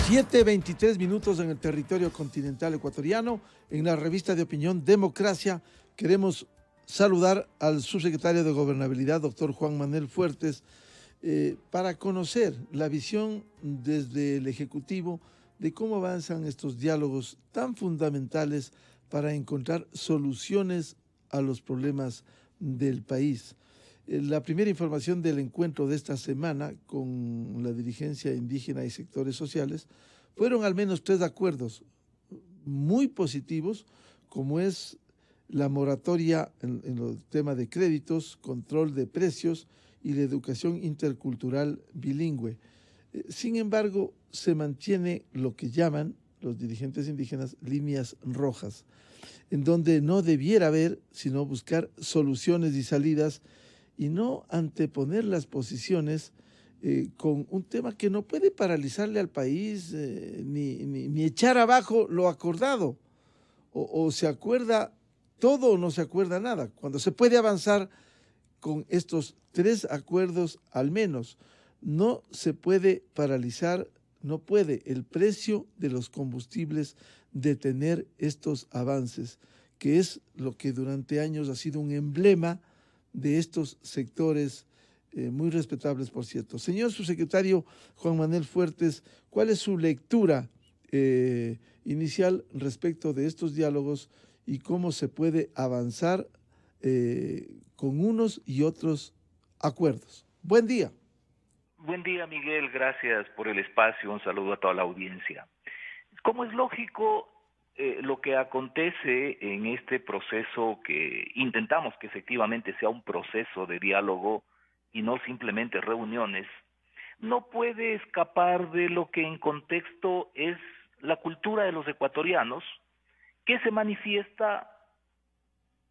7:23 en el territorio continental ecuatoriano. En la revista de opinión Democracia queremos saludar al subsecretario de Gobernabilidad, doctor Juan Manuel Fuertes, para conocer la visión desde el Ejecutivo de cómo avanzan estos diálogos tan fundamentales para encontrar soluciones a los problemas del país. La primera información del encuentro de esta semana con la dirigencia indígena y sectores sociales fueron al menos 3 acuerdos muy positivos, como es la moratoria en el tema de créditos, control de precios y la educación intercultural bilingüe. Sin embargo, se mantiene lo que llaman los dirigentes indígenas líneas rojas, en donde no debiera haber sino buscar soluciones y salidas y no anteponer las posiciones con un tema que no puede paralizarle al país ni echar abajo lo acordado. O se acuerda todo o no se acuerda nada. Cuando se puede avanzar con estos 3 acuerdos al menos, no se puede paralizar, no puede el precio de los combustibles detener estos avances, que es lo que durante años ha sido un emblema de estos sectores muy respetables, por cierto. Señor subsecretario Juan Manuel Fuertes, ¿cuál es su lectura inicial respecto de estos diálogos y cómo se puede avanzar con unos y otros acuerdos? Buen día. Buen día, Miguel. Gracias por el espacio. Un saludo a toda la audiencia. Como es lógico, lo que acontece en este proceso que intentamos que efectivamente sea un proceso de diálogo y no simplemente reuniones, no puede escapar de lo que en contexto es la cultura de los ecuatorianos, que se manifiesta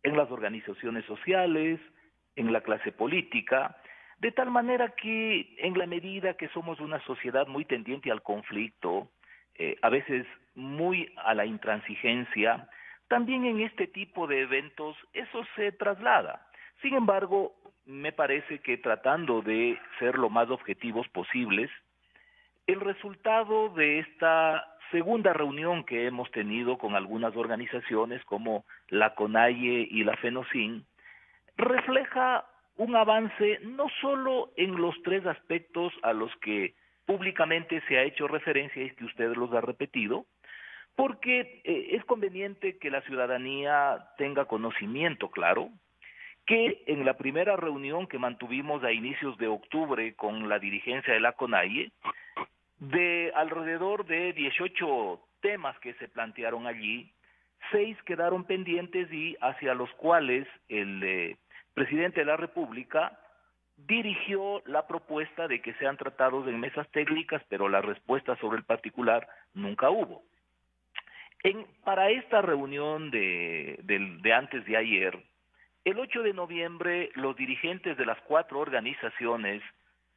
en las organizaciones sociales, en la clase política, de tal manera que en la medida que somos una sociedad muy tendiente al conflicto, a veces muy a la intransigencia, también en este tipo de eventos eso se traslada. Sin embargo, me parece que tratando de ser lo más objetivos posibles, el resultado de esta segunda reunión que hemos tenido con algunas organizaciones como la CONAIE y la FENOCIN refleja un avance no solo en los 3 aspectos a los que públicamente se ha hecho referencia y que usted los ha repetido, porque es conveniente que la ciudadanía tenga conocimiento claro que en la primera reunión que mantuvimos a inicios de octubre con la dirigencia de la CONAIE, de alrededor de 18 temas que se plantearon allí, 6 quedaron pendientes y hacia los cuales el presidente de la República dirigió la propuesta de que sean tratados en mesas técnicas, pero la respuesta sobre el particular nunca hubo. Para esta reunión de antes de ayer, el 8 de noviembre, los dirigentes de las 4 organizaciones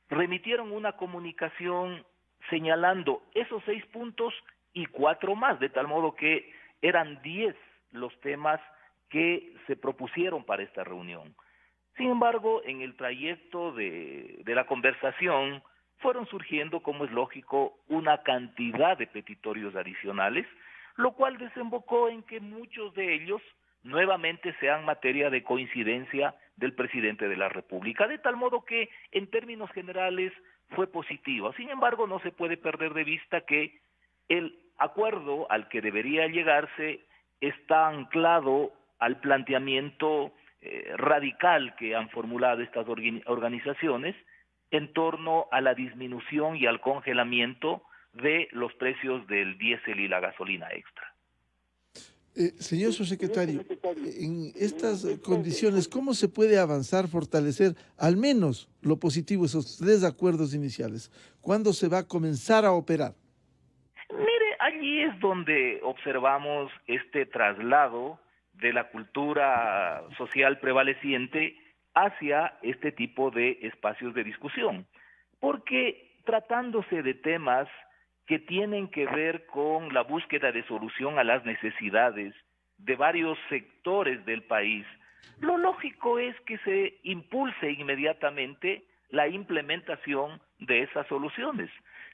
remitieron una comunicación señalando esos 6 puntos y 4 más, de tal modo que eran 10 los temas que se propusieron para esta reunión. Sin embargo, en el trayecto de la conversación fueron surgiendo, como es lógico, una cantidad de petitorios adicionales, lo cual desembocó en que muchos de ellos nuevamente sean materia de coincidencia del presidente de la República, de tal modo que en términos generales fue positivo. Sin embargo, no se puede perder de vista que el acuerdo al que debería llegarse está anclado al planteamiento radical que han formulado estas organizaciones en torno a la disminución y al congelamiento de los precios del diésel y la gasolina extra. Señor subsecretario, en estas condiciones, ¿cómo se puede avanzar, fortalecer al menos lo positivo, esos 3 acuerdos iniciales? ¿Cuándo se va a comenzar a operar? Mire, allí es donde observamos este traslado de la cultura social prevaleciente hacia este tipo de espacios de discusión, porque tratándose de temas que tienen que ver con la búsqueda de solución a las necesidades de varios sectores del país, lo lógico es que se impulse inmediatamente la implementación de esas soluciones.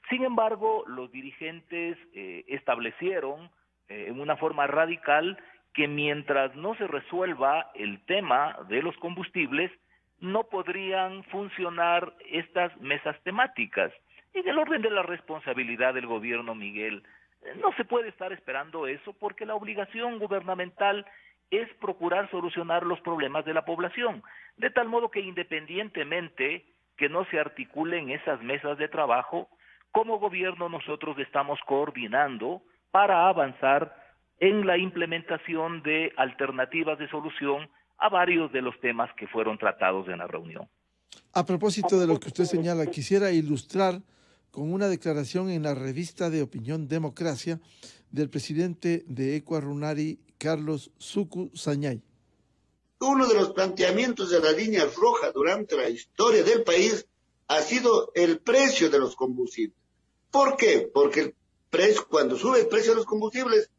Sin embargo, los dirigentes establecieron en una forma radical que mientras no se resuelva el tema de los combustibles, no podrían funcionar estas mesas temáticas. En el orden de la responsabilidad del gobierno, Miguel, no se puede estar esperando eso porque la obligación gubernamental es procurar solucionar los problemas de la población, de tal modo que independientemente que no se articulen esas mesas de trabajo, como gobierno nosotros estamos coordinando para avanzar en la implementación de alternativas de solución a varios de los temas que fueron tratados en la reunión. A propósito de lo que usted señala, quisiera ilustrar con una declaración en la revista de opinión Democracia del presidente de Ecuarunari, Carlos Suku Sañay. Uno de los planteamientos de la línea roja durante la historia del país ha sido el precio de los combustibles. ¿Por qué? Porque cuando sube el precio de los combustibles,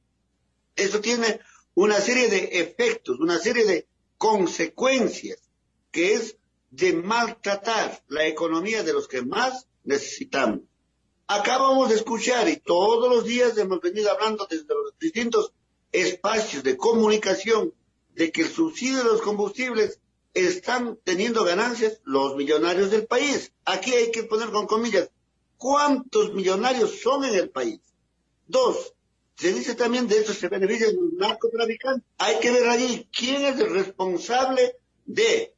eso tiene una serie de efectos, una serie de consecuencias, que es de maltratar la economía de los que más necesitamos. Acabamos de escuchar, y todos los días hemos venido hablando desde los distintos espacios de comunicación, de que el subsidio de los combustibles están teniendo ganancias los millonarios del país. Aquí hay que poner con comillas, ¿cuántos millonarios son en el país? Dos, se dice también de eso se benefician los narcotraficantes. Hay que ver allí quién es el responsable de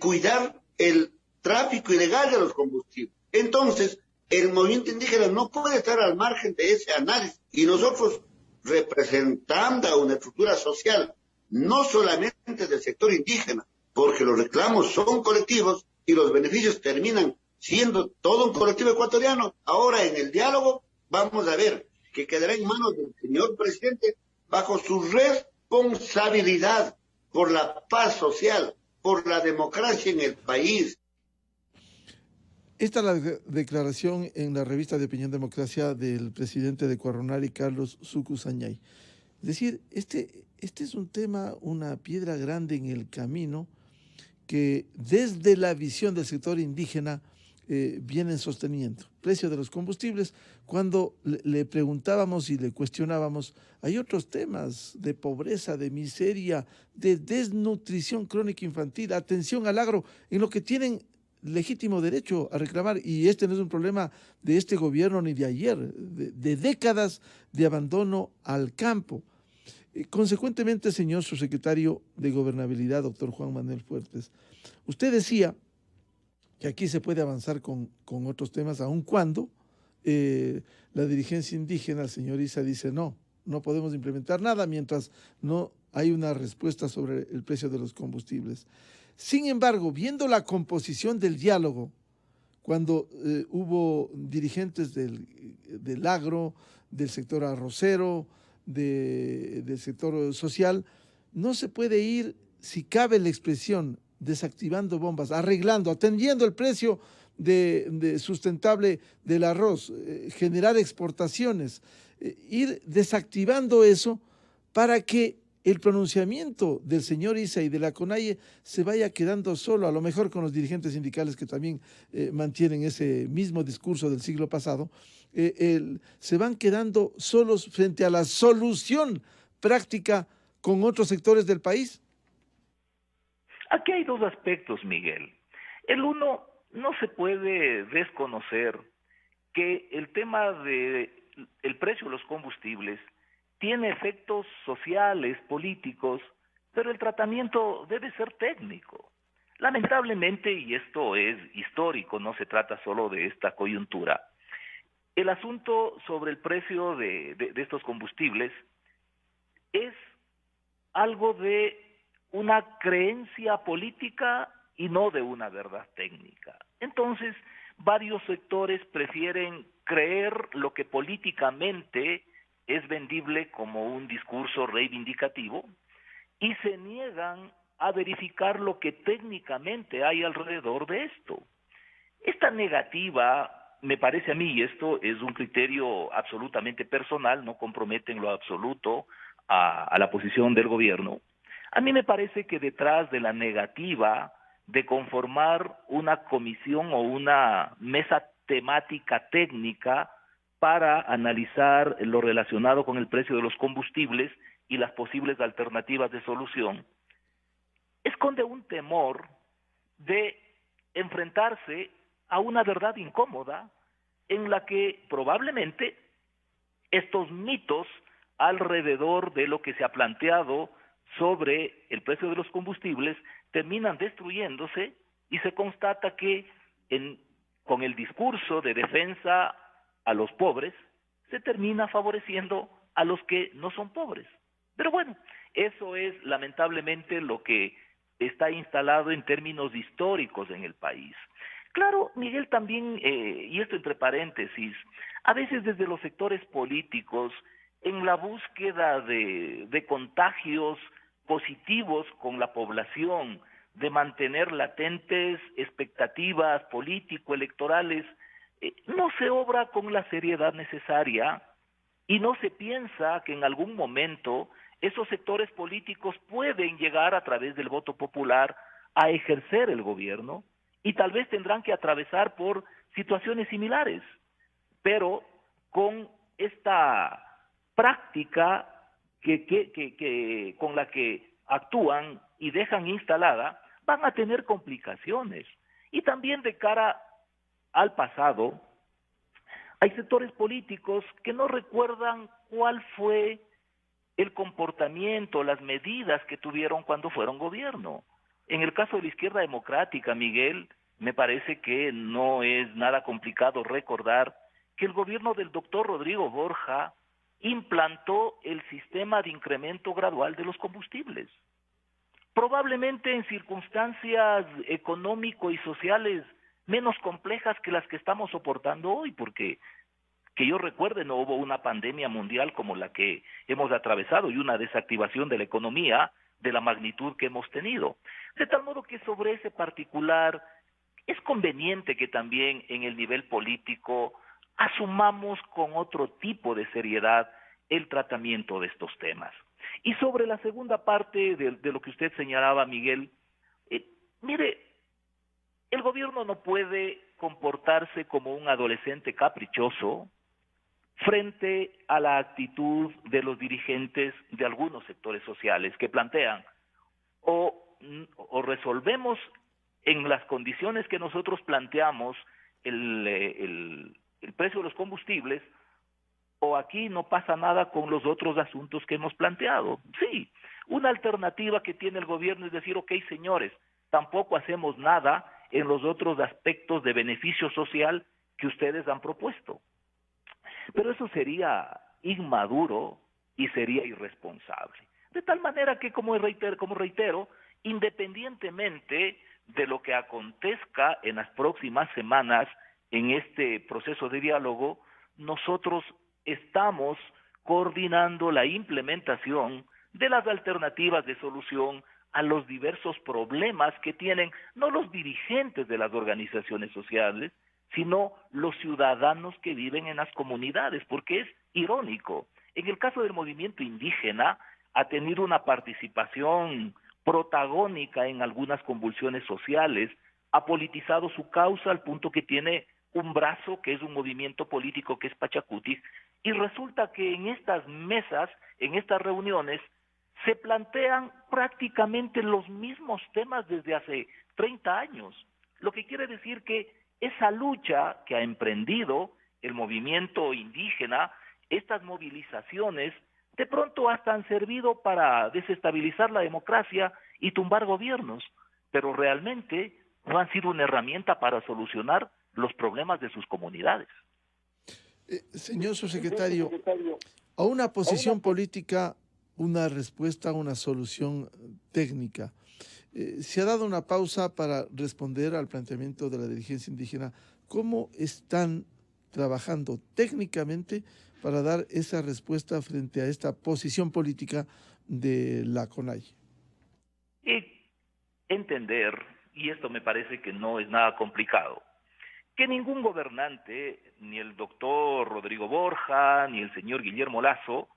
cuidar el tráfico ilegal de los combustibles. Entonces, el movimiento indígena no puede estar al margen de ese análisis. Y nosotros, representando a una estructura social, no solamente del sector indígena, porque los reclamos son colectivos y los beneficios terminan siendo todo un colectivo ecuatoriano. Ahora, en el diálogo, vamos a ver que quedará en manos del señor presidente bajo su responsabilidad por la paz social, por la democracia en el país. Esta es la declaración en la revista de Opinión Democracia del presidente de Ecuarunari, Carlos Suku Sañay. Es decir, este es un tema, una piedra grande en el camino que desde la visión del sector indígena vienen sosteniendo. Precio de los combustibles, cuando le preguntábamos y le cuestionábamos, hay otros temas de pobreza, de miseria, de desnutrición crónica infantil, atención al agro, en lo que tienen legítimo derecho a reclamar, y este no es un problema de este gobierno ni de ayer, de décadas de abandono al campo. Consecuentemente, señor subsecretario de Gobernabilidad, doctor Juan Manuel Fuertes, usted decía que aquí se puede avanzar con otros temas, aun cuando la dirigencia indígena, el señor Issa, dice no podemos implementar nada mientras no hay una respuesta sobre el precio de los combustibles. Sin embargo, viendo la composición del diálogo, cuando hubo dirigentes del agro, del sector arrocero, del sector social, no se puede ir, si cabe la expresión, desactivando bombas, arreglando, atendiendo el precio de sustentable del arroz, generar exportaciones, ir desactivando eso para que el pronunciamiento del señor Issa y de la CONAIE se vaya quedando solo, a lo mejor con los dirigentes sindicales que también mantienen ese mismo discurso del siglo pasado, se van quedando solos frente a la solución práctica con otros sectores del país. Aquí hay dos aspectos, Miguel. El uno, no se puede desconocer que el tema del precio de los combustibles tiene efectos sociales, políticos, pero el tratamiento debe ser técnico. Lamentablemente, y esto es histórico, no se trata solo de esta coyuntura, el asunto sobre el precio de estos combustibles es algo de una creencia política y no de una verdad técnica. Entonces, varios sectores prefieren creer lo que políticamente es vendible como un discurso reivindicativo y se niegan a verificar lo que técnicamente hay alrededor de esto. Esta negativa, me parece a mí, y esto es un criterio absolutamente personal, no compromete en lo absoluto a la posición del gobierno, a mí me parece que detrás de la negativa de conformar una comisión o una mesa temática técnica para analizar lo relacionado con el precio de los combustibles y las posibles alternativas de solución, esconde un temor de enfrentarse a una verdad incómoda en la que probablemente estos mitos alrededor de lo que se ha planteado sobre el precio de los combustibles terminan destruyéndose y se constata que con el discurso de defensa a los pobres se termina favoreciendo a los que no son pobres. Pero bueno, eso es lamentablemente lo que está instalado en términos históricos en el país. Claro, Miguel, también, y esto entre paréntesis, a veces desde los sectores políticos, en la búsqueda de contagios positivos con la población, de mantener latentes expectativas político-electorales, no se obra con la seriedad necesaria y no se piensa que en algún momento esos sectores políticos pueden llegar a través del voto popular a ejercer el gobierno y tal vez tendrán que atravesar por situaciones similares, pero con esta práctica con la que actúan y dejan instalada, van a tener complicaciones. Y también de cara al pasado, hay sectores políticos que no recuerdan cuál fue el comportamiento, las medidas que tuvieron cuando fueron gobierno. En el caso de la izquierda democrática, Miguel, me parece que no es nada complicado recordar que el gobierno del doctor Rodrigo Borja implantó el sistema de incremento gradual de los combustibles. Probablemente en circunstancias económico y sociales menos complejas que las que estamos soportando hoy, porque que yo recuerde no hubo una pandemia mundial como la que hemos atravesado y una desactivación de la economía de la magnitud que hemos tenido. De tal modo que sobre ese particular es conveniente que también en el nivel político asumamos con otro tipo de seriedad el tratamiento de estos temas. Y sobre la segunda parte de lo que usted señalaba, Miguel, mire, el gobierno no puede comportarse como un adolescente caprichoso frente a la actitud de los dirigentes de algunos sectores sociales que plantean o resolvemos en las condiciones que nosotros planteamos el precio de los combustibles, o aquí no pasa nada con los otros asuntos que hemos planteado. Sí, una alternativa que tiene el gobierno es decir, ok, señores, tampoco hacemos nada en los otros aspectos de beneficio social que ustedes han propuesto. Pero eso sería inmaduro y sería irresponsable. De tal manera que, como reitero, independientemente de lo que acontezca en las próximas semanas en este proceso de diálogo, nosotros estamos coordinando la implementación de las alternativas de solución a los diversos problemas que tienen no los dirigentes de las organizaciones sociales, sino los ciudadanos que viven en las comunidades, porque es irónico. En el caso del movimiento indígena, ha tenido una participación protagónica en algunas convulsiones sociales, ha politizado su causa al punto que tiene un brazo que es un movimiento político que es Pachacutic, y resulta que en estas mesas, en estas reuniones, se plantean prácticamente los mismos temas desde hace 30 años, lo que quiere decir que esa lucha que ha emprendido el movimiento indígena, estas movilizaciones, de pronto hasta han servido para desestabilizar la democracia y tumbar gobiernos, pero realmente no han sido una herramienta para solucionar los problemas de sus comunidades. Señor subsecretario, a una posición política, una respuesta, una solución técnica. Se ha dado una pausa para responder al planteamiento de la dirigencia indígena. ¿Cómo están trabajando técnicamente para dar esa respuesta frente a esta posición política de la CONAIE? Entender, y esto me parece que no es nada complicado, que ningún gobernante, ni el doctor Rodrigo Borja, ni el señor Guillermo Lasso,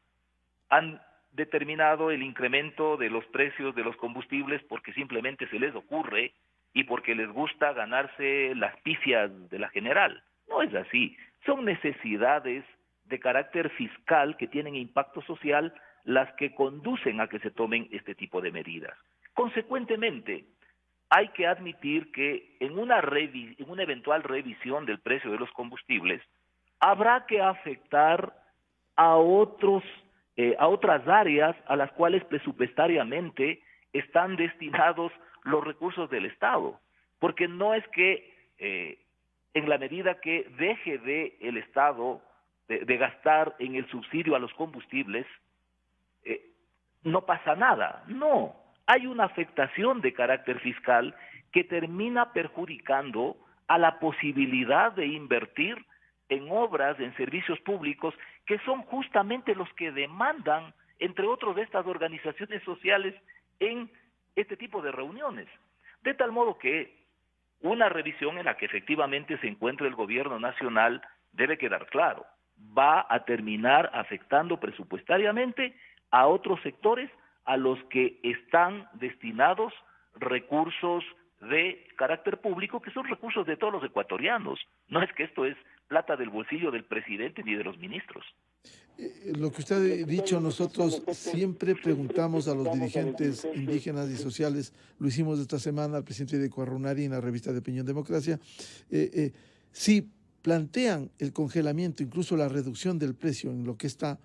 han determinado el incremento de los precios de los combustibles porque simplemente se les ocurre y porque les gusta ganarse las pifias de la general. No es así. Son necesidades de carácter fiscal que tienen impacto social las que conducen a que se tomen este tipo de medidas. Consecuentemente, hay que admitir que en una eventual revisión del precio de los combustibles habrá que afectar a otras áreas a las cuales presupuestariamente están destinados los recursos del Estado, porque no es que en la medida que deje el Estado de gastar en el subsidio a los combustibles, no pasa nada. No, hay una afectación de carácter fiscal que termina perjudicando a la posibilidad de invertir en obras, en servicios públicos, que son justamente los que demandan, entre otros, de estas organizaciones sociales en este tipo de reuniones. De tal modo que una revisión en la que efectivamente se encuentre el gobierno nacional debe quedar claro, va a terminar afectando presupuestariamente a otros sectores a los que están destinados recursos de carácter público, que son recursos de todos los ecuatorianos. No es que esto es plata del bolsillo del presidente ni de los ministros. Lo que usted ha dicho, nosotros siempre preguntamos a los dirigentes indígenas y sociales, lo hicimos esta semana al presidente de Coarronari en la revista de Opinión Democracia, si plantean el congelamiento, incluso la reducción del precio en lo que está,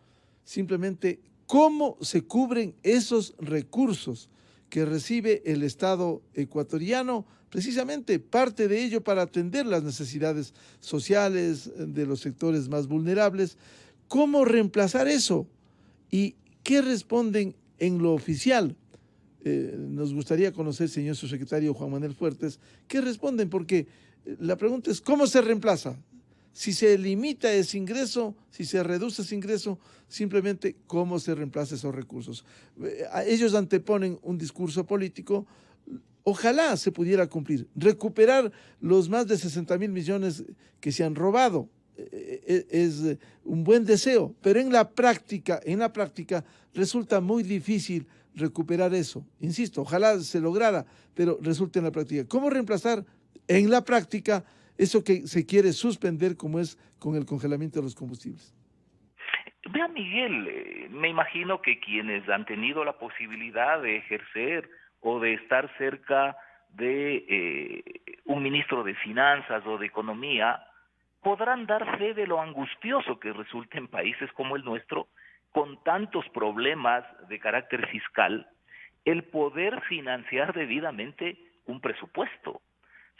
simplemente cómo se cubren esos recursos que recibe el Estado ecuatoriano, precisamente parte de ello para atender las necesidades sociales de los sectores más vulnerables. ¿Cómo reemplazar eso? ¿Y qué responden en lo oficial? Nos gustaría conocer, señor subsecretario Juan Manuel Fuertes, ¿qué responden? Porque la pregunta es, ¿cómo se reemplaza? Si se limita ese ingreso, si se reduce ese ingreso, simplemente cómo se reemplaza esos recursos. Ellos anteponen un discurso político. Ojalá se pudiera cumplir, recuperar los más de 60.000 millones que se han robado. Es un buen deseo, pero en la práctica resulta muy difícil recuperar eso. Insisto, ojalá se lograra, pero resulta en la práctica. ¿Cómo reemplazar en la práctica eso que se quiere suspender, como es con el congelamiento de los combustibles? Vea, Miguel, me imagino que quienes han tenido la posibilidad de ejercer o de estar cerca de un ministro de Finanzas o de Economía podrán dar fe de lo angustioso que resulta en países como el nuestro, con tantos problemas de carácter fiscal, el poder financiar debidamente un presupuesto.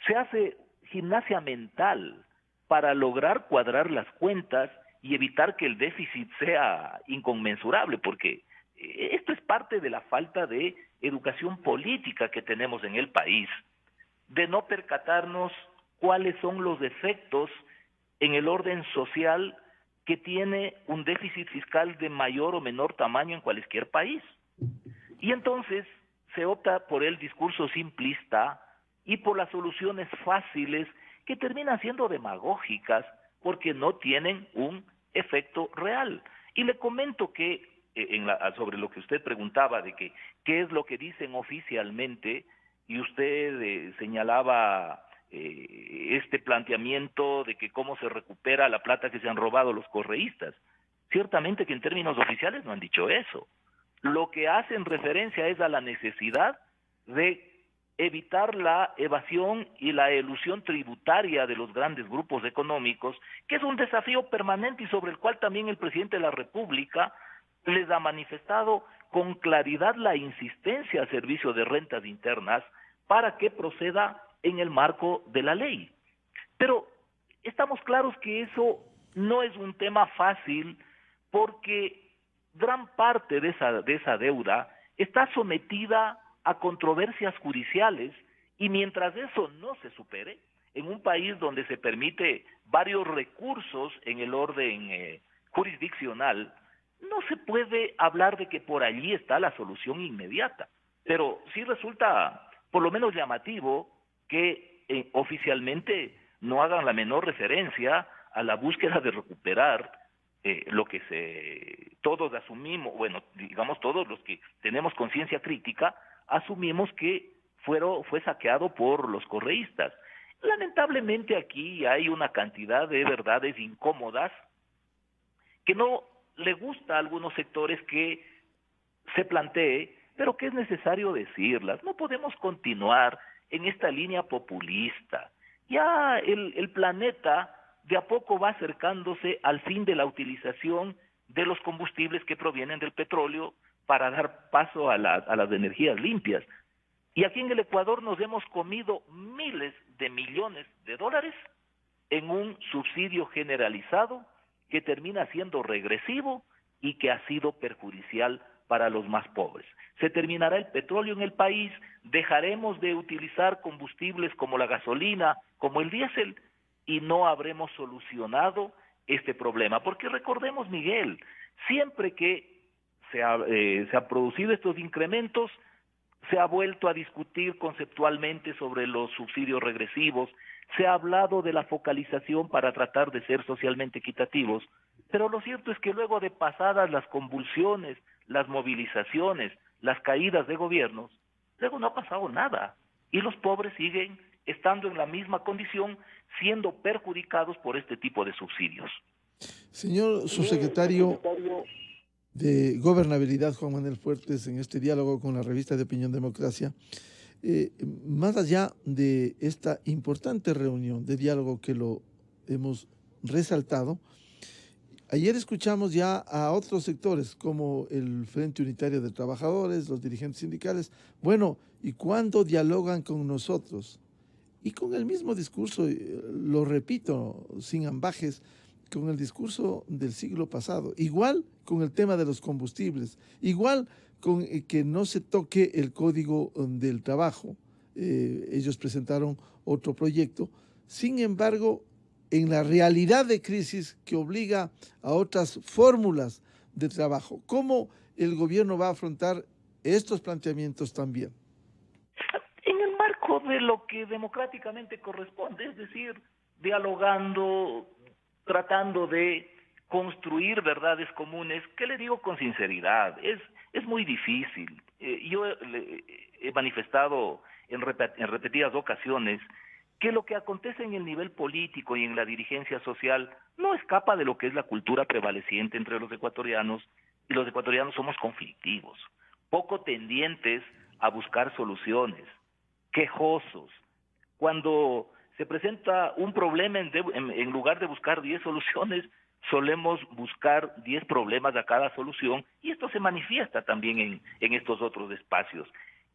Se hace gimnasia mental para lograr cuadrar las cuentas y evitar que el déficit sea inconmensurable, porque esto es parte de la falta de educación política que tenemos en el país, de no percatarnos cuáles son los efectos en el orden social que tiene un déficit fiscal de mayor o menor tamaño en cualquier país. Y entonces se opta por el discurso simplista y por las soluciones fáciles que terminan siendo demagógicas porque no tienen un efecto real. Y le comento que sobre lo que usted preguntaba de que qué es lo que dicen oficialmente, y usted señalaba este planteamiento de que cómo se recupera la plata que se han robado los correístas. Ciertamente que en términos oficiales no han dicho eso. Lo que hacen referencia es a la necesidad de evitar la evasión y la elusión tributaria de los grandes grupos económicos, que es un desafío permanente y sobre el cual también el presidente de la República les ha manifestado con claridad la insistencia al servicio de rentas internas para que proceda en el marco de la ley. Pero estamos claros que eso no es un tema fácil porque gran parte de esa deuda está sometida a controversias judiciales y mientras eso no se supere, en un país donde se permite varios recursos en el orden jurisdiccional, no se puede hablar de que por allí está la solución inmediata. Pero sí resulta por lo menos llamativo que oficialmente no hagan la menor referencia a la búsqueda de recuperar lo que todos asumimos, bueno, digamos todos los que tenemos conciencia crítica, asumimos que fue saqueado por los correístas. Lamentablemente aquí hay una cantidad de verdades incómodas que no le gusta a algunos sectores que se plantee, pero que es necesario decirlas. No podemos continuar en esta línea populista. Ya el planeta de a poco va acercándose al fin de la utilización de los combustibles que provienen del petróleo para dar paso a las energías limpias. Y aquí en el Ecuador nos hemos comido miles de millones de dólares en un subsidio generalizado que termina siendo regresivo y que ha sido perjudicial para los más pobres. Se terminará el petróleo en el país, dejaremos de utilizar combustibles como la gasolina, como el diésel, y no habremos solucionado este problema. Porque recordemos, Miguel, siempre que se ha producido estos incrementos, se ha vuelto a discutir conceptualmente sobre los subsidios regresivos, se ha hablado de la focalización para tratar de ser socialmente equitativos, pero lo cierto es que luego de pasadas las convulsiones, las movilizaciones, las caídas de gobiernos, luego no ha pasado nada y los pobres siguen estando en la misma condición, siendo perjudicados por este tipo de subsidios. Señor subsecretario de Gobernabilidad, Juan Manuel Fuertes, en este diálogo con la revista de Opinión Democracia, más allá de esta importante reunión de diálogo que lo hemos resaltado, ayer escuchamos ya a otros sectores como el Frente Unitario de Trabajadores, los dirigentes sindicales. Bueno, ¿y cuándo dialogan con nosotros? Y con el mismo discurso, lo repito, sin ambajes, con el discurso del siglo pasado. Igual con el tema de los combustibles, igual con que no se toque el Código del Trabajo. Ellos presentaron otro proyecto. Sin embargo, en la realidad de crisis que obliga a otras fórmulas de trabajo, ¿cómo el gobierno va a afrontar estos planteamientos también? En el marco de lo que democráticamente corresponde, es decir, dialogando, tratando de construir verdades comunes, que le digo con sinceridad, es muy difícil. Yo he manifestado en repetidas ocasiones que lo que acontece en el nivel político y en la dirigencia social no escapa de lo que es la cultura prevaleciente entre los ecuatorianos, y los ecuatorianos somos conflictivos, poco tendientes a buscar soluciones, quejosos. Cuando se presenta un problema, en lugar de buscar 10 soluciones, solemos buscar 10 problemas a cada solución, y esto se manifiesta también en estos otros espacios.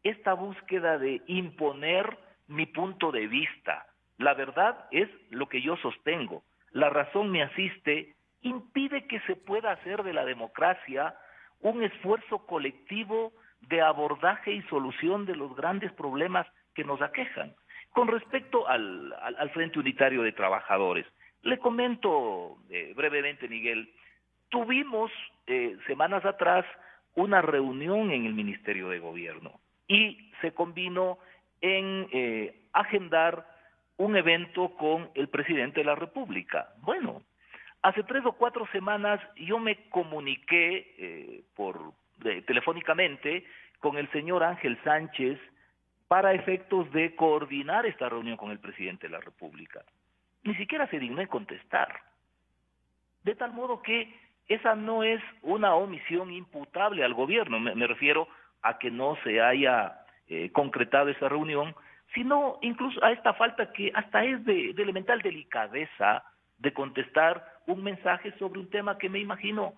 Esta búsqueda de imponer mi punto de vista, la verdad es lo que yo sostengo, la razón me asiste, impide que se pueda hacer de la democracia un esfuerzo colectivo de abordaje y solución de los grandes problemas que nos aquejan. Con respecto al Frente Unitario de Trabajadores, le comento brevemente, Miguel, tuvimos semanas atrás una reunión en el Ministerio de Gobierno y se convino en agendar un evento con el presidente de la República. Bueno, hace 3 o 4 semanas yo me comuniqué telefónicamente con el señor Ángel Sánchez para efectos de coordinar esta reunión con el presidente de la República. Ni siquiera se dignó en contestar. De tal modo que esa no es una omisión imputable al gobierno, me refiero a que no se haya concretado esa reunión, sino incluso a esta falta que hasta es de elemental delicadeza de contestar un mensaje sobre un tema que me imagino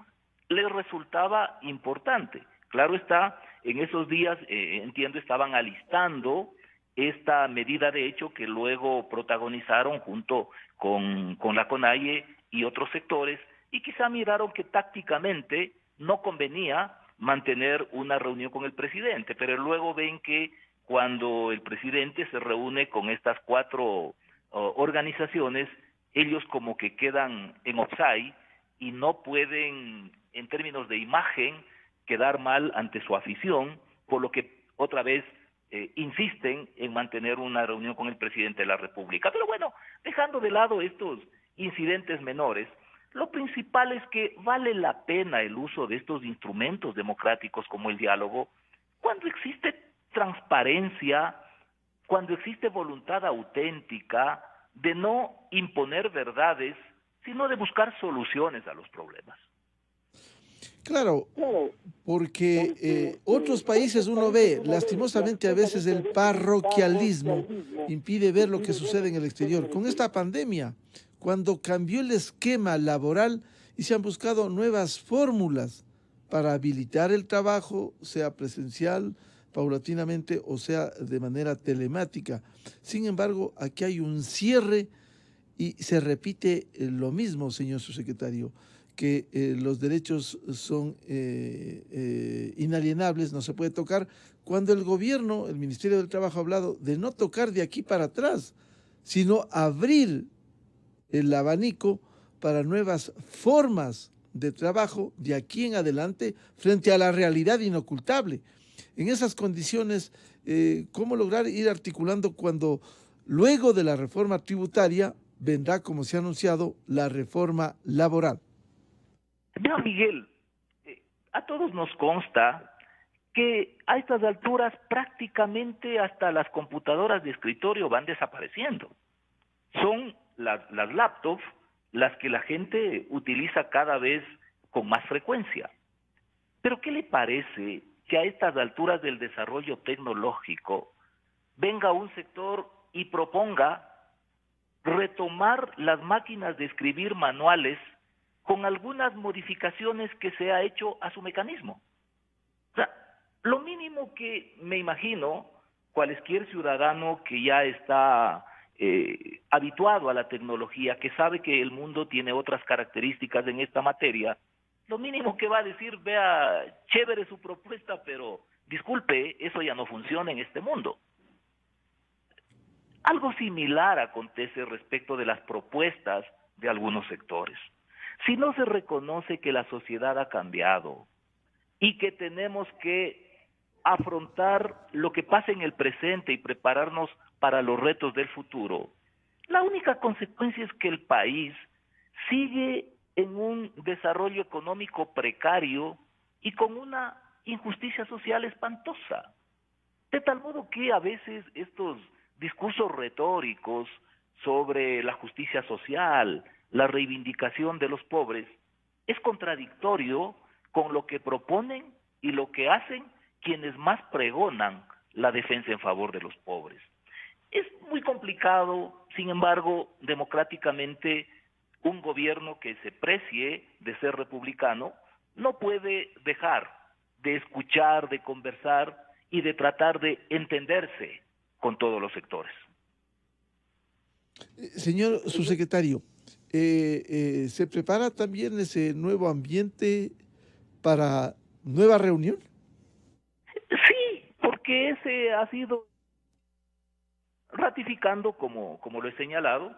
le resultaba importante. Claro está, en esos días, entiendo, estaban alistando esta medida de hecho que luego protagonizaron junto con la CONAIE y otros sectores, y quizá miraron que tácticamente no convenía mantener una reunión con el presidente, pero luego ven que cuando el presidente se reúne con estas 4 organizaciones, ellos como que quedan en offside y no pueden, en términos de imagen, quedar mal ante su afición, por lo que otra vez insisten en mantener una reunión con el presidente de la República. Pero bueno, dejando de lado estos incidentes menores, lo principal es que vale la pena el uso de estos instrumentos democráticos como el diálogo cuando existe transparencia cuando existe voluntad auténtica de no imponer verdades, sino de buscar soluciones a los problemas. Claro, porque otros países uno ve, lastimosamente a veces el parroquialismo impide ver lo que sucede en el exterior. Con esta pandemia, cuando cambió el esquema laboral y se han buscado nuevas fórmulas para habilitar el trabajo, sea presencial, paulatinamente o sea de manera telemática. Sin embargo, aquí hay un cierre y se repite lo mismo, señor subsecretario, que los derechos son inalienables, no se puede tocar, cuando el gobierno, el Ministerio del Trabajo ha hablado de no tocar de aquí para atrás, sino abrir el abanico para nuevas formas de trabajo de aquí en adelante frente a la realidad inocultable. En esas condiciones, ¿cómo lograr ir articulando cuando luego de la reforma tributaria vendrá, como se ha anunciado, la reforma laboral? Vea, Miguel, a todos nos consta que a estas alturas prácticamente hasta las computadoras de escritorio van desapareciendo. Son las laptops las que la gente utiliza cada vez con más frecuencia. Pero ¿qué le parece que a estas alturas del desarrollo tecnológico venga un sector y proponga retomar las máquinas de escribir manuales con algunas modificaciones que se ha hecho a su mecanismo? O sea, lo mínimo que me imagino cualquier ciudadano que ya está habituado a la tecnología, que sabe que el mundo tiene otras características en esta materia, lo mínimo que va a decir, vea, chévere su propuesta, pero disculpe, eso ya no funciona en este mundo. Algo similar acontece respecto de las propuestas de algunos sectores. Si no se reconoce que la sociedad ha cambiado y que tenemos que afrontar lo que pasa en el presente y prepararnos para los retos del futuro, la única consecuencia es que el país sigue en un desarrollo económico precario y con una injusticia social espantosa. De tal modo que a veces estos discursos retóricos sobre la justicia social, la reivindicación de los pobres, es contradictorio con lo que proponen y lo que hacen quienes más pregonan la defensa en favor de los pobres. Es muy complicado, sin embargo, democráticamente, un gobierno que se precie de ser republicano no puede dejar de escuchar, de conversar y de tratar de entenderse con todos los sectores. Señor subsecretario, ¿se prepara también ese nuevo ambiente para nueva reunión? Sí, porque ese ha sido ratificando, como lo he señalado,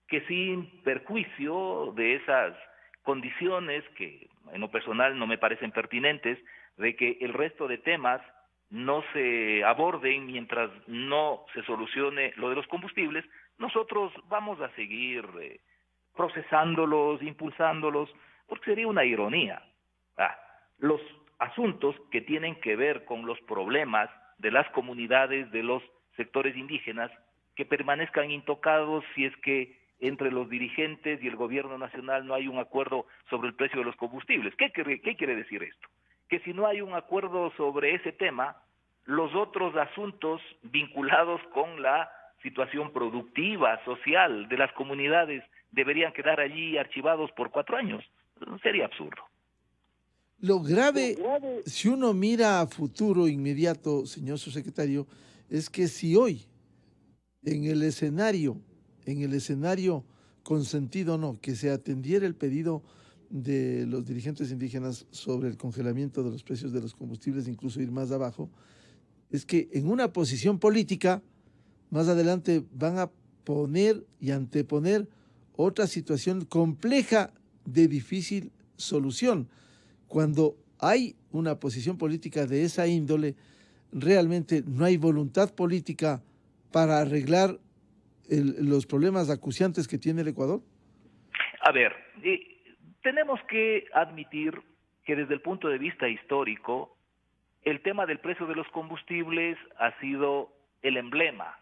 que sin perjuicio de esas condiciones que en lo personal no me parecen pertinentes, de que el resto de temas no se aborden mientras no se solucione lo de los combustibles, nosotros vamos a seguir procesándolos, impulsándolos, porque sería una ironía. Los asuntos que tienen que ver con los problemas de las comunidades, de los sectores indígenas, que permanezcan intocados si es que entre los dirigentes y el gobierno nacional no hay un acuerdo sobre el precio de los combustibles. ¿Qué quiere decir esto? Que si no hay un acuerdo sobre ese tema, los otros asuntos vinculados con la situación productiva, social de las comunidades deberían quedar allí archivados por 4 años. Sería absurdo. Lo grave, si uno mira a futuro inmediato, señor subsecretario, es que si hoy en el escenario consentido o no, que se atendiera el pedido de los dirigentes indígenas sobre el congelamiento de los precios de los combustibles, incluso ir más abajo, es que en una posición política, más adelante van a poner y anteponer otra situación compleja de difícil solución. Cuando hay una posición política de esa índole, realmente no hay voluntad política para arreglar los problemas acuciantes que tiene el Ecuador. A ver, tenemos que admitir que desde el punto de vista histórico, el tema del precio de los combustibles ha sido el emblema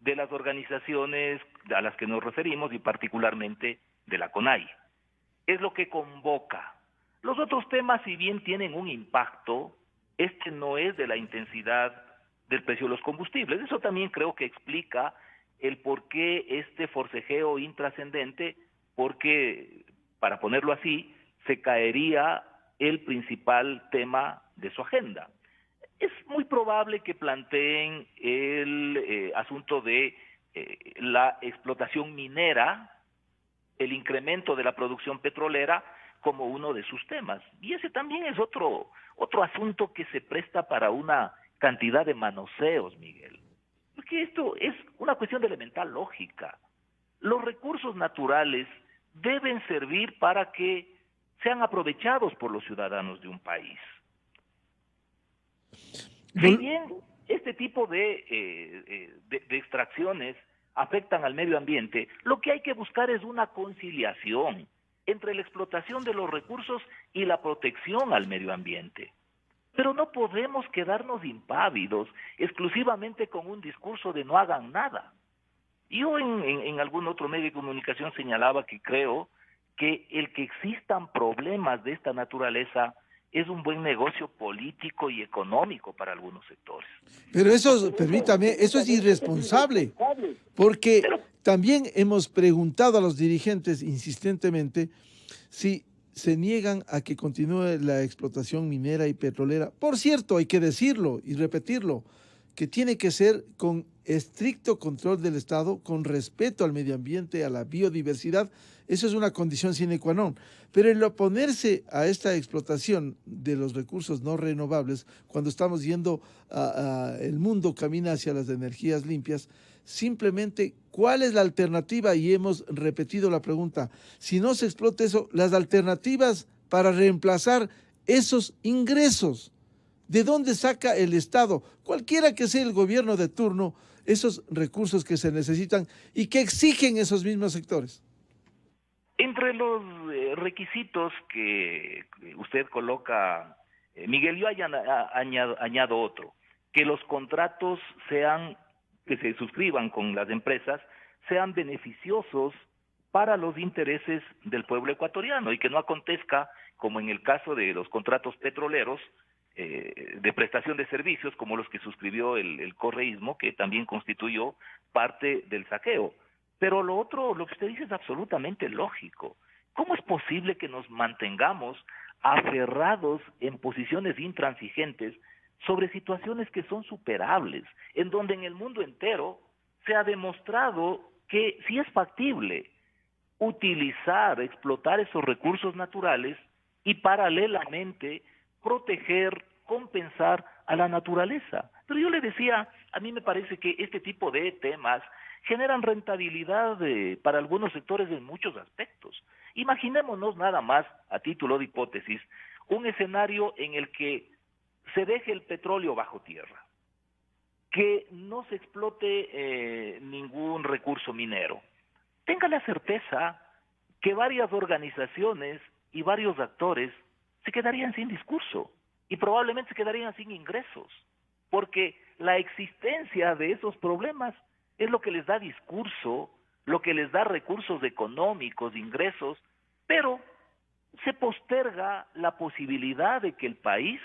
de las organizaciones a las que nos referimos y particularmente de la CONAIE. Es lo que convoca. Los otros temas, si bien tienen un impacto, este no es de la intensidad del precio de los combustibles. Eso también creo que explica el por qué este forcejeo intrascendente, porque, para ponerlo así, se caería el principal tema de su agenda. Es muy probable que planteen el asunto de la explotación minera, el incremento de la producción petrolera como uno de sus temas. Y ese también es otro asunto que se presta para una cantidad de manoseos, Miguel. Porque esto es una cuestión de elemental lógica. Los recursos naturales deben servir para que sean aprovechados por los ciudadanos de un país. Si bien este tipo de extracciones afectan al medio ambiente, lo que hay que buscar es una conciliación entre la explotación de los recursos y la protección al medio ambiente. Pero no podemos quedarnos impávidos exclusivamente con un discurso de no hagan nada. Yo en algún otro medio de comunicación señalaba que creo que el que existan problemas de esta naturaleza es un buen negocio político y económico para algunos sectores. Pero eso, permítame, eso es irresponsable, porque también hemos preguntado a los dirigentes insistentemente si se niegan a que continúe la explotación minera y petrolera. Por cierto, hay que decirlo y repetirlo, que tiene que ser con estricto control del Estado, con respeto al medio ambiente, a la biodiversidad. Eso es una condición sine qua non. Pero el oponerse a esta explotación de los recursos no renovables, cuando estamos yendo el mundo camina hacia las energías limpias, simplemente, ¿cuál es la alternativa? Y hemos repetido la pregunta. Si no se explota eso, las alternativas para reemplazar esos ingresos. ¿De dónde saca el Estado, cualquiera que sea el gobierno de turno, esos recursos que se necesitan y que exigen esos mismos sectores? Entre los requisitos que usted coloca, Miguel, yo añado otro, que los contratos que se suscriban con las empresas, sean beneficiosos para los intereses del pueblo ecuatoriano y que no acontezca, como en el caso de los contratos petroleros, de prestación de servicios como los que suscribió el correísmo, que también constituyó parte del saqueo. Pero lo que usted dice es absolutamente lógico. ¿Cómo es posible que nos mantengamos aferrados en posiciones intransigentes sobre situaciones que son superables, en donde en el mundo entero se ha demostrado que sí es factible explotar esos recursos naturales y paralelamente proteger, compensar a la naturaleza? Pero yo le decía, a mí me parece que este tipo de temas generan rentabilidad para algunos sectores en muchos aspectos. Imaginémonos nada más, a título de hipótesis, un escenario en el que se deje el petróleo bajo tierra, que no se explote ningún recurso minero. Tenga la certeza que varias organizaciones y varios actores se quedarían sin discurso y probablemente se quedarían sin ingresos, porque la existencia de esos problemas es lo que les da discurso, lo que les da recursos económicos, ingresos, pero se posterga la posibilidad de que el país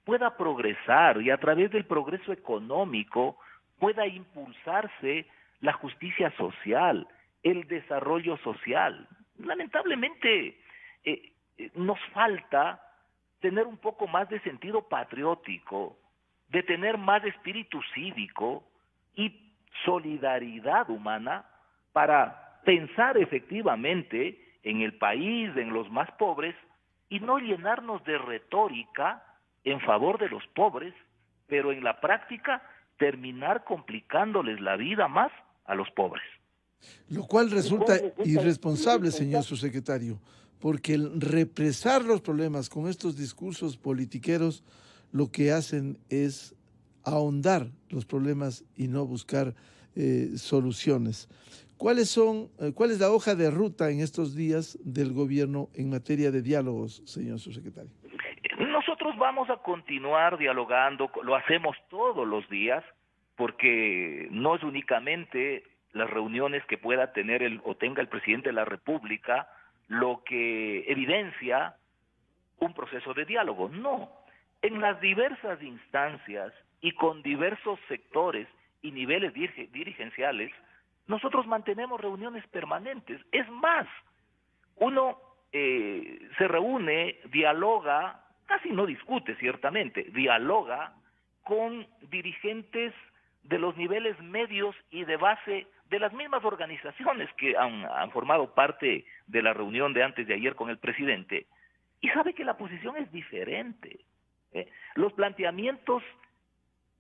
pueda progresar y a través del progreso económico pueda impulsarse la justicia social, el desarrollo social. Lamentablemente nos falta tener un poco más de sentido patriótico, de tener más espíritu cívico y solidaridad humana para pensar efectivamente en el país, en los más pobres, y no llenarnos de retórica en favor de los pobres, pero en la práctica terminar complicándoles la vida más a los pobres. Lo cual resulta irresponsable, señor subsecretario, porque el represar los problemas con estos discursos politiqueros lo que hacen es ahondar los problemas y no buscar soluciones. ¿Cuál es la hoja de ruta en estos días del gobierno en materia de diálogos, señor subsecretario? Nosotros vamos a continuar dialogando, lo hacemos todos los días, porque no es únicamente las reuniones que pueda tener o tenga el presidente de la República lo que evidencia un proceso de diálogo. No, en las diversas instancias y con diversos sectores y niveles dirigenciales, nosotros mantenemos reuniones permanentes. Es más, uno se reúne, dialoga, casi no discute ciertamente, dialoga con dirigentes de los niveles medios y de base de las mismas organizaciones que han formado parte de la reunión de antes de ayer con el presidente, y sabe que la posición es diferente. Los planteamientos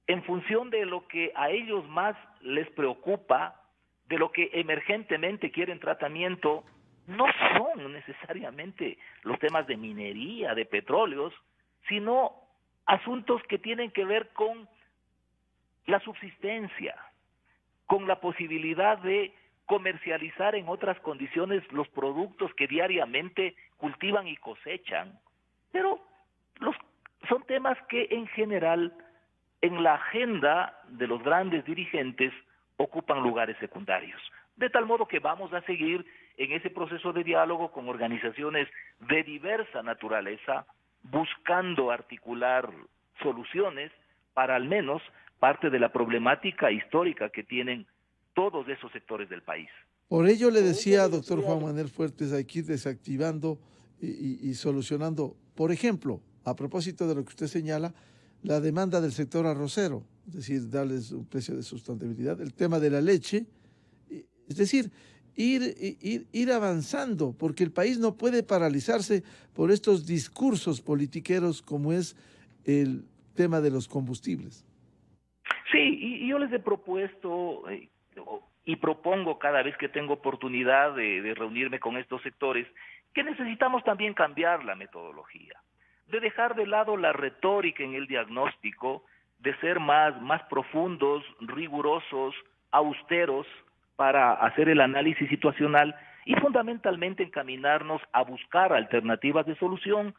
en función de lo que a ellos más les preocupa, de lo que emergentemente quieren tratamiento, no son necesariamente los temas de minería, de petróleos, sino asuntos que tienen que ver con la subsistencia, con la posibilidad de comercializar en otras condiciones los productos que diariamente cultivan y cosechan. Pero son temas que en general en la agenda de los grandes dirigentes ocupan lugares secundarios. De tal modo que vamos a seguir en ese proceso de diálogo con organizaciones de diversa naturaleza, buscando articular soluciones para al menos parte de la problemática histórica que tienen todos esos sectores del país. Por ello le decía, doctor Juan Manuel Fuertes, hay que ir desactivando y solucionando, por ejemplo, a propósito de lo que usted señala, la demanda del sector arrocero, es decir, darles un precio de sustentabilidad, el tema de la leche, es decir, ir avanzando, porque el país no puede paralizarse por estos discursos politiqueros como es el tema de los combustibles. Sí, y yo les he propuesto y propongo cada vez que tengo oportunidad de reunirme con estos sectores que necesitamos también cambiar la metodología, de dejar de lado la retórica en el diagnóstico, de ser más profundos, rigurosos, austeros para hacer el análisis situacional y fundamentalmente encaminarnos a buscar alternativas de solución,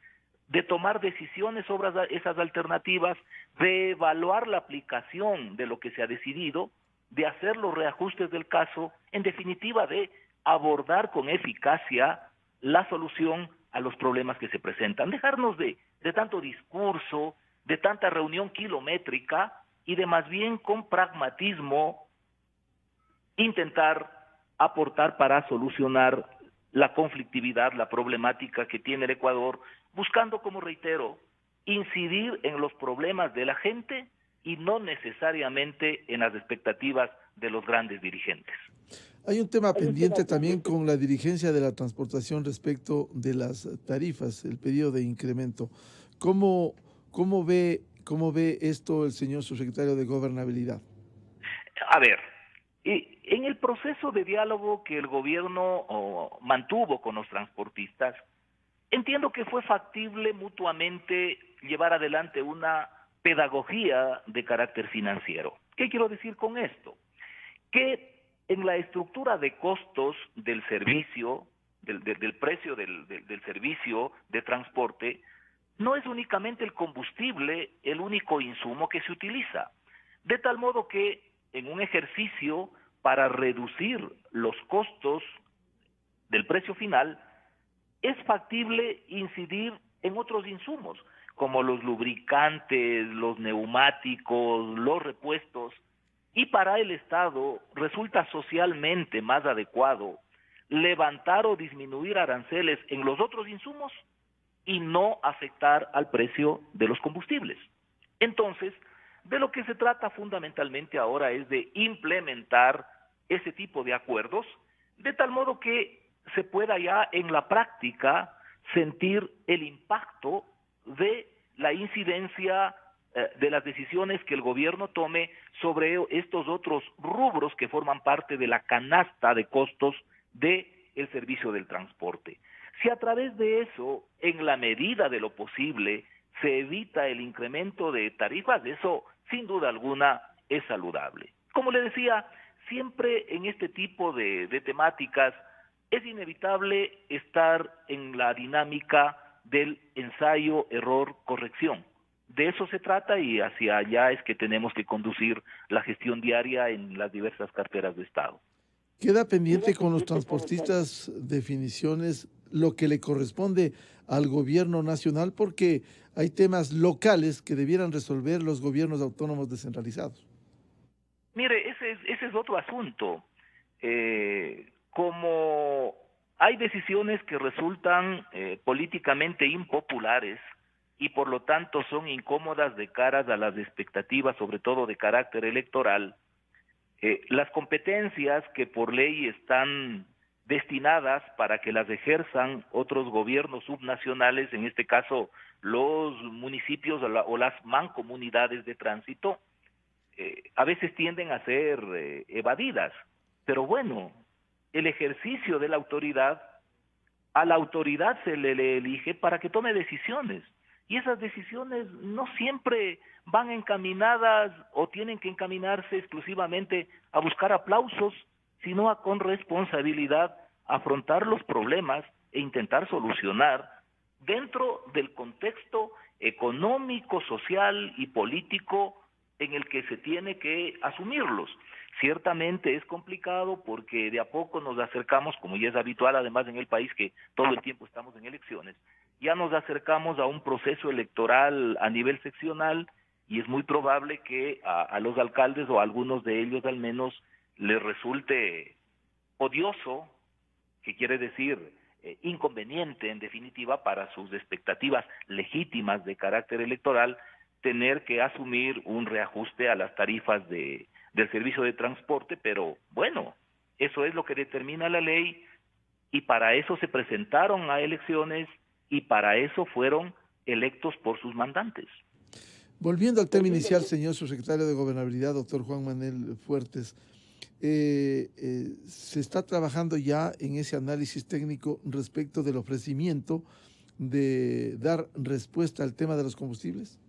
de tomar decisiones sobre esas alternativas, de evaluar la aplicación de lo que se ha decidido, de hacer los reajustes del caso, en definitiva de abordar con eficacia la solución a los problemas que se presentan, dejarnos de tanto discurso, de tanta reunión kilométrica y de más bien con pragmatismo intentar aportar para solucionar la conflictividad, la problemática que tiene el Ecuador, buscando, como reitero, incidir en los problemas de la gente y no necesariamente en las expectativas de los grandes dirigentes. Hay un tema pendiente también con la dirigencia de la transportación respecto de las tarifas, el pedido de incremento. ¿Cómo ve esto el señor subsecretario de Gobernabilidad? A ver, en el proceso de diálogo que el gobierno mantuvo con los transportistas, entiendo que fue factible mutuamente llevar adelante una pedagogía de carácter financiero. ¿Qué quiero decir con esto? Que en la estructura de costos del servicio, del precio del servicio de transporte, no es únicamente el combustible el único insumo que se utiliza. De tal modo que en un ejercicio para reducir los costos del precio final, es factible incidir en otros insumos, como los lubricantes, los neumáticos, los repuestos, y para el Estado resulta socialmente más adecuado levantar o disminuir aranceles en los otros insumos y no afectar al precio de los combustibles. Entonces, de lo que se trata fundamentalmente ahora es de implementar ese tipo de acuerdos, de tal modo que se pueda ya en la práctica sentir el impacto de la incidencia de las decisiones que el gobierno tome sobre estos otros rubros que forman parte de la canasta de costos del servicio del transporte. Si a través de eso, en la medida de lo posible, se evita el incremento de tarifas, eso sin duda alguna es saludable. Como le decía, siempre en este tipo de temáticas es inevitable estar en la dinámica del ensayo, error, corrección. De eso se trata y hacia allá es que tenemos que conducir la gestión diaria en las diversas carteras de Estado. Queda pendiente con los transportistas definiciones lo que le corresponde al gobierno nacional porque hay temas locales que debieran resolver los gobiernos autónomos descentralizados. Mire, ese es otro asunto. Como hay decisiones que resultan políticamente impopulares y por lo tanto son incómodas de cara a las expectativas, sobre todo de carácter electoral, las competencias que por ley están destinadas para que las ejerzan otros gobiernos subnacionales, en este caso los municipios o las mancomunidades de tránsito, a veces tienden a ser evadidas. Pero bueno, el ejercicio de la autoridad, a la autoridad se le elige para que tome decisiones. Y esas decisiones no siempre van encaminadas o tienen que encaminarse exclusivamente a buscar aplausos, sino a con responsabilidad afrontar los problemas e intentar solucionar dentro del contexto económico, social y político en el que se tiene que asumirlos. Ciertamente es complicado porque de a poco nos acercamos, como ya es habitual además en el país que todo el tiempo estamos en elecciones, ya nos acercamos a un proceso electoral a nivel seccional y es muy probable que a los alcaldes o a algunos de ellos al menos les resulte odioso, que quiere decir inconveniente en definitiva para sus expectativas legítimas de carácter electoral, tener que asumir un reajuste a las tarifas del servicio de transporte, pero bueno, eso es lo que determina la ley y para eso se presentaron a elecciones y para eso fueron electos por sus mandantes. Volviendo al tema inicial, señor subsecretario de Gobernabilidad, doctor Juan Manuel Fuertes, se está trabajando ya en ese análisis técnico respecto del ofrecimiento de dar respuesta al tema de los combustibles.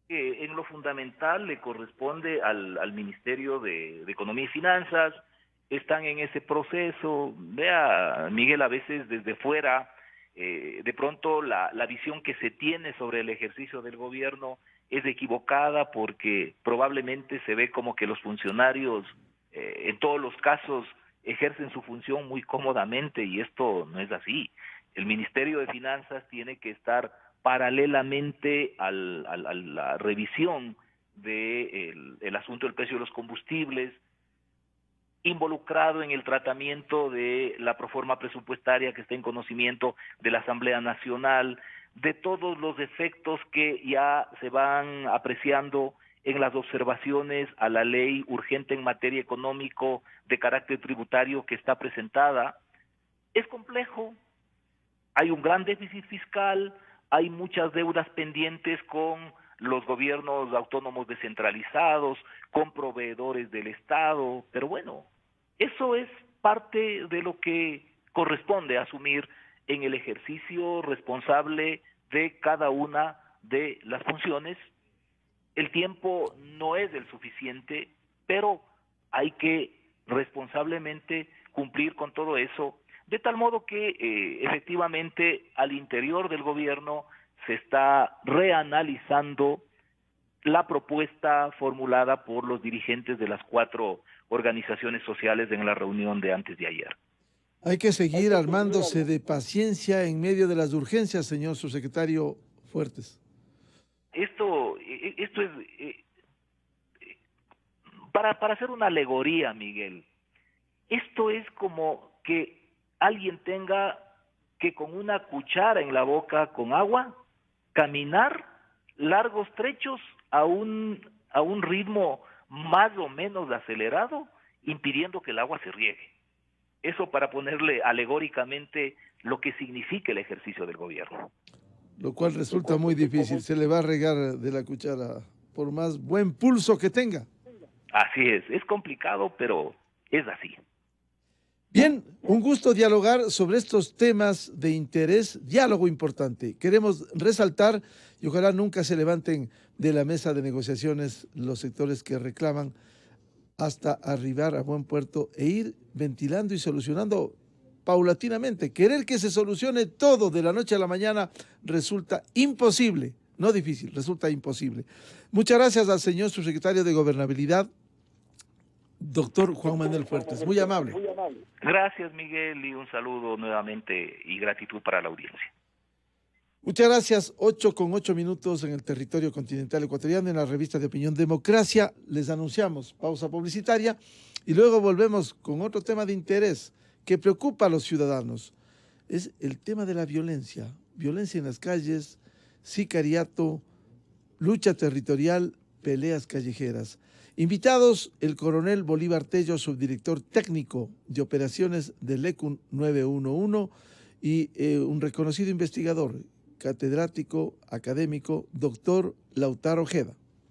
En lo fundamental le corresponde al Ministerio de Economía y Finanzas, están en ese proceso. Vea, Miguel, a veces desde fuera, de pronto la visión que se tiene sobre el ejercicio del gobierno es equivocada porque probablemente se ve como que los funcionarios en todos los casos ejercen su función muy cómodamente y esto no es así. El Ministerio de Finanzas tiene que estar paralelamente a la revisión del asunto del precio de los combustibles, involucrado en el tratamiento de la proforma presupuestaria que está en conocimiento de la Asamblea Nacional, de todos los efectos que ya se van apreciando en las observaciones a la ley urgente en materia económico de carácter tributario que está presentada. Es complejo, hay un gran déficit fiscal, hay muchas deudas pendientes con los gobiernos autónomos descentralizados, con proveedores del Estado, pero bueno, eso es parte de lo que corresponde asumir en el ejercicio responsable de cada una de las funciones. El tiempo no es el suficiente, pero hay que responsablemente cumplir con todo eso, de tal modo que efectivamente al interior del gobierno se está reanalizando la propuesta formulada por los dirigentes de las 4 organizaciones sociales en la reunión de antes de ayer. Hay que seguir armándose de paciencia en medio de las urgencias, señor subsecretario Fuertes. Esto es para hacer una alegoría, Miguel. Esto es como que alguien tenga que con una cuchara en la boca con agua caminar largos trechos a un ritmo más o menos acelerado, impidiendo que el agua se riegue. Eso para ponerle alegóricamente lo que significa el ejercicio del gobierno. Lo cual resulta muy difícil, se le va a regar de la cuchara por más buen pulso que tenga. Así es complicado, pero es así. Bien, un gusto dialogar sobre estos temas de interés, diálogo importante. Queremos resaltar, y ojalá nunca se levanten de la mesa de negociaciones los sectores que reclaman hasta arribar a buen puerto e ir ventilando y solucionando paulatinamente. Querer que se solucione todo de la noche a la mañana resulta imposible, no difícil, resulta imposible. Muchas gracias al señor subsecretario de Gobernabilidad, doctor Juan Manuel Fuertes, muy amable. Gracias, Miguel, y un saludo nuevamente y gratitud para la audiencia. Muchas gracias. 8:08 en el territorio continental ecuatoriano, en la revista de opinión Democracia. Les anunciamos pausa publicitaria y luego volvemos con otro tema de interés que preocupa a los ciudadanos. Es el tema de la violencia. Violencia en las calles, sicariato, lucha territorial, peleas callejeras. Invitados, el coronel Bolívar Tello, subdirector técnico de operaciones del ECU 911 y un reconocido investigador, catedrático, académico, doctor Lautaro Ojeda.